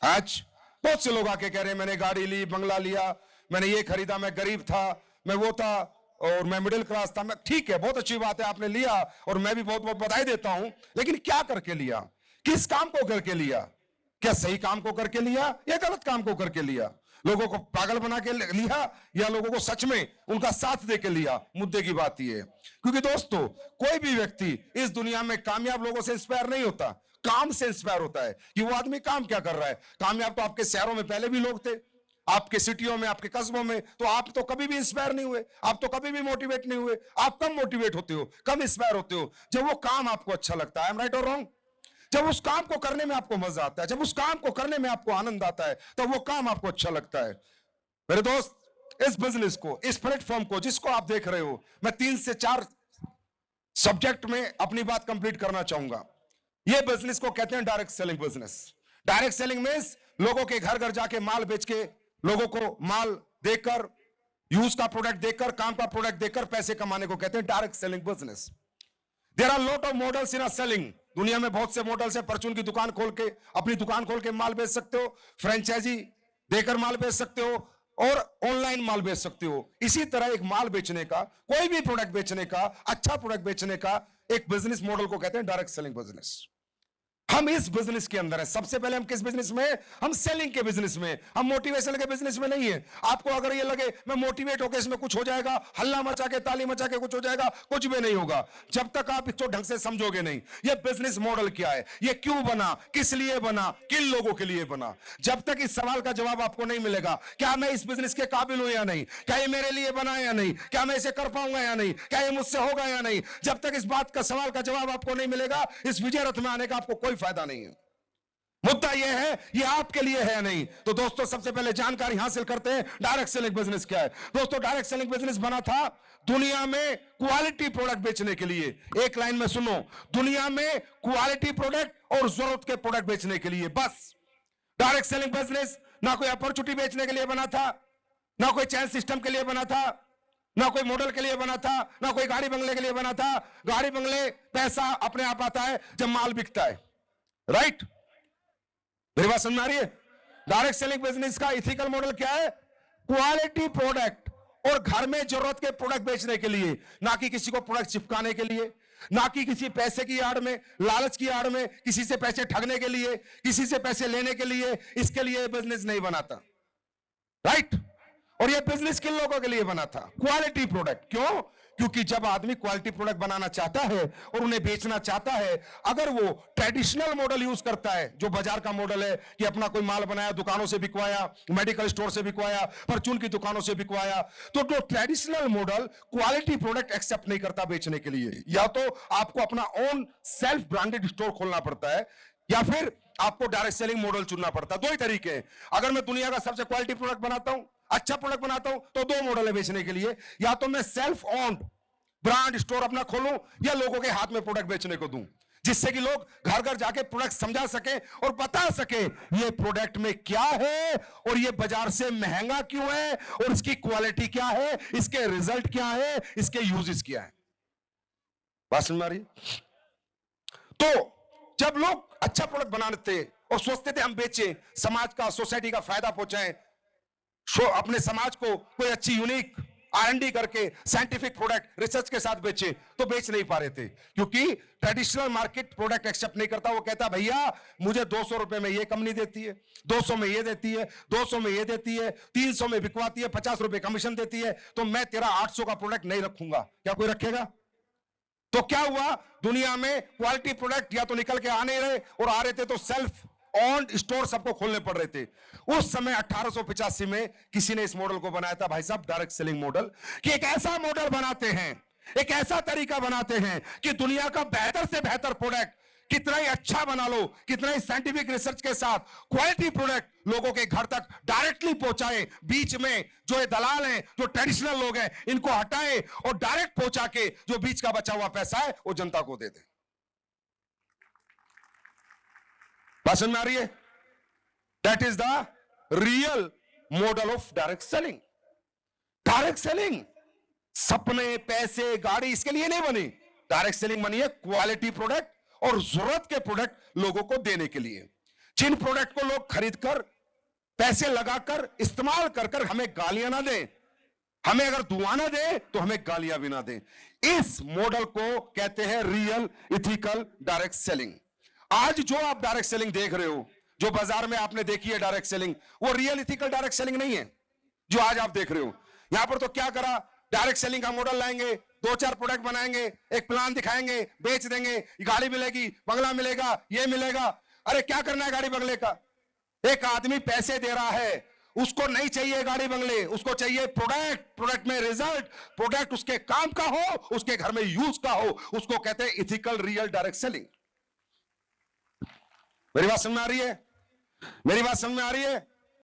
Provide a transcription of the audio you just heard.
आज बहुत से लोग आके कह रहे हैं मैंने गाड़ी ली, बंगला लिया, मैंने ये खरीदा, मैं गरीब था, मैं वो था और मैं मिडिल क्लास था। मैं ठीक है, बहुत अच्छी बात है, आपने लिया और मैं भी बहुत बहुत बधाई देता हूं, लेकिन क्या करके लिया, किस काम को करके लिया? क्या सही काम को करके लिया या गलत काम को करके लिया? लोगों को पागल बना के लिया या लोगों को सच में उनका साथ दे के लिया? मुद्दे की बात यह है, क्योंकि दोस्तों कोई भी व्यक्ति इस दुनिया में कामयाब लोगों से इंस्पायर नहीं होता, काम से इंस्पायर होता है कि वो आदमी काम क्या कर रहा है। कामयाब तो आपके शहरों में पहले भी लोग थे, आपके सिटियों में, आपके कस्बों में, तो आप तो कभी भी इंस्पायर नहीं हुए, आप तो कभी भी मोटिवेट नहीं हुए। आप कम मोटिवेट होते हो, कम इंस्पायर होते हो जब वो काम आपको अच्छा लगता है। आई एम राइट और रॉन्ग? जब उस काम को करने में आपको मजा आता है, जब उस काम को करने में आपको आनंद आता है, तो वो काम आपको अच्छा लगता है। मेरे दोस्त, इस बिजनेस को, इस प्लेटफॉर्म को जिसको आप देख रहे हो, मैं 3 से 4 सब्जेक्ट में अपनी बात कंप्लीट करना चाहूंगा। ये बिजनेस को कहते हैं direct selling business. Direct selling means लोगों के घर घर जाके माल बेच के, लोगों को माल देकर, यूज का प्रोडक्ट देकर, काम का प्रोडक्ट देकर पैसे कमाने को कहते हैं direct selling business. There are lot of models in selling. दुनिया में बहुत से मॉडल्स है। परचून की दुकान खोल के, अपनी दुकान खोल के माल बेच सकते हो, फ्रेंचाइजी देकर माल बेच सकते हो, और ऑनलाइन माल बेच सकते हो। इसी तरह एक माल बेचने का, कोई भी प्रोडक्ट बेचने का, अच्छा प्रोडक्ट बेचने का एक बिजनेस मॉडल को कहते हैं डायरेक्ट सेलिंग बिजनेस। हम इस बिजनेस के अंदर है। सबसे पहले हम किस बिजनेस में? हम सेलिंग के बिजनेस में, हम मोटिवेशन के बिजनेस में नहीं है। आपको अगर ये लगे मैं मोटिवेट होकर इसमें कुछ हो जाएगा, हल्ला मचा के, ताली मचा के कुछ हो जाएगा, कुछ भी नहीं होगा जब तक आप इसको ढंग से समझोगे नहीं। ये बिजनेस मॉडल क्या है, ये क्यों बना, किस लिए बना, किन लोगों के लिए बना, जब तक इस सवाल का जवाब आपको नहीं मिलेगा, क्या मैं इस बिजनेस के काबिल हूं या नहीं, क्या ये मेरे लिए बना या नहीं, क्या मैं इसे कर पाऊंगा या नहीं, क्या ये मुझसे होगा या नहीं, जब तक इस बात का सवाल का जवाब आपको नहीं मिलेगा, इस विजय रथ में आने का आपको कोई फायदा नहीं है। मुद्दा यह है ये आपके लिए है या नहीं। तो दोस्तों सबसे पहले जानकारी हासिल करते हैं डायरेक्ट सेलिंग बिजनेस क्या है। दोस्तों डायरेक्ट सेलिंग बिजनेस बना था दुनिया में क्वालिटी प्रोडक्ट बेचने के लिए। एक लाइन में सुनो, दुनिया में क्वालिटी प्रोडक्ट और जरूरत के प्रोडक्ट बेचने के लिए। बस डायरेक्ट सेलिंग बिजनेस ना कोई अपॉर्चुनिटी बेचने के लिए बना था, ना कोई चैन सिस्टम के लिए बना था, ना कोई मॉडल के लिए बना था, ना कोई गाड़ी बंगले के लिए बना था। गाड़ी बंगले, पैसा अपने आप आता है जब माल बिकता है, राइट? मेरी बात समझ में आ रही है? डायरेक्ट सेलिंग बिजनेस का इथिकल मॉडल क्या है? क्वालिटी प्रोडक्ट और घर में जरूरत के प्रोडक्ट बेचने के लिए, ना कि किसी को प्रोडक्ट चिपकाने के लिए, ना कि किसी पैसे की आड़ में, लालच की आड़ में, किसी से पैसे ठगने के लिए, किसी से पैसे लेने के लिए। इसके लिए बिजनेस नहीं बनाता, राइट? और ये बिजनेस किन लोगों के लिए बना था? Quality product. क्यों? क्योंकि जब आदमी क्वालिटी प्रोडक्ट बनाना चाहता है और उन्हें बेचना चाहता है, अगर वो ट्रेडिशनल मॉडल यूज करता है, जो बाजार का मॉडल है कि अपना कोई माल बनाया, दुकानों से बिकवाया, मेडिकल स्टोर से बिकवाया, परचून की दुकानों से बिकवाया, तो जो traditional model quality product accept नहीं करता बेचने के लिए। या तो आपको अपना ओन सेल्फ ब्रांडेड स्टोर खोलना पड़ता है, या फिर आपको डायरेक्ट सेलिंग मॉडल चुनना पड़ता है। दो ही तरीके हैं। अगर मैं दुनिया का सबसे क्वालिटी प्रोडक्ट बनाता हूं, अच्छा प्रोडक्ट बनाता हूं, तो दो मॉडल है बेचने के लिए। या तो मैं सेल्फ ओन्ड ब्रांड स्टोर अपना खोलूं, या लोगों के हाथ में प्रोडक्ट बेचने को दूं, जिससे कि लोग घर घर जाके प्रोडक्ट समझा सके और बता सके ये प्रोडक्ट में क्या है और ये बाजार से महंगा क्यों है और इसकी क्वालिटी क्या है, इसके रिजल्ट क्या है, इसके यूजेस क्या है। बात समझ में आ रही है? तो जब लोग अच्छा प्रोडक्ट बनाते थे और सोचते थे हम बेचें, समाज का, सोसाइटी का फायदा पहुंचाएं, अपने समाज को कोई अच्छी यूनिक R&D करके साइंटिफिक प्रोडक्ट रिसर्च के साथ बेचे, तो बेच नहीं पा रहे थे, क्योंकि ट्रेडिशनल मार्केट प्रोडक्ट एक्सेप्ट नहीं करता। वो कहता भैया मुझे 200 रुपए में ये कंपनी देती है, 200 में ये देती है, 200 में ये देती है, 300 में बिकवाती है, 50 रुपए कमीशन देती है, तो मैं तेरा 800 का प्रोडक्ट नहीं रखूंगा। क्या कोई रखेगा? तो क्या हुआ, दुनिया में क्वालिटी प्रोडक्ट या तो निकल के आ नहीं रहे, और आ रहे थे तो सेल्फ ऑन स्टोर सबको खोलने पड़ रहे थे। उस समय 1885 में किसी ने इस मॉडल को बनाया था, भाई साहब, डायरेक्ट सेलिंग मॉडल, कि एक ऐसा मॉडल बनाते हैं, एक ऐसा तरीका बनाते हैं कि दुनिया का बेहतर से बेहतर प्रोडक्ट कितना ही अच्छा बना लो, कितना ही साइंटिफिक रिसर्च के साथ क्वालिटी प्रोडक्ट लोगों के घर तक डायरेक्टली पहुंचाए। बीच में जो ये दलाल हैं, जो ट्रेडिशनल लोग हैं, इनको हटाए और डायरेक्ट पहुंचा के जो बीच का बचा हुआ पैसा है वो जनता को दे दे। समझ में आ रही है? That is the real model of direct selling. Direct selling सपने, पैसे, गाड़ी इसके लिए नहीं बनी। डायरेक्ट सेलिंग बनी है क्वालिटी प्रोडक्ट और जरूरत के प्रोडक्ट लोगों को देने के लिए। जिन प्रोडक्ट को लोग खरीदकर पैसे लगाकर इस्तेमाल कर कर हमें गालियां ना दें, हमें अगर दुआ ना दे तो हमें गालियां भी ना दें। इस मॉडल को कहते हैं रियल इथिकल डायरेक्ट सेलिंग। आज जो आप डायरेक्ट सेलिंग देख रहे हो, जो बाजार में आपने देखी है डायरेक्ट सेलिंग, वो रियल इथिकल डायरेक्ट सेलिंग नहीं है जो आज आप देख रहे हो। यहां पर तो क्या करा, डायरेक्ट सेलिंग का मॉडल लाएंगे, 2-4 प्रोडक्ट बनाएंगे, एक प्लान दिखाएंगे, बेच देंगे, गाड़ी मिलेगी, बंगला मिलेगा, ये मिलेगा। अरे क्या करना है गाड़ी बंगले का? एक आदमी पैसे दे रहा है, उसको नहीं चाहिए गाड़ी बंगले, उसको चाहिए प्रोडक्ट, प्रोडक्ट में रिजल्ट, प्रोडक्ट उसके काम का हो, उसके घर में यूज का हो, उसको कहते हैं इथिकल रियल डायरेक्ट सेलिंग। मेरी बात समझ में आ रही है? मेरी बात समझ में आ रही है?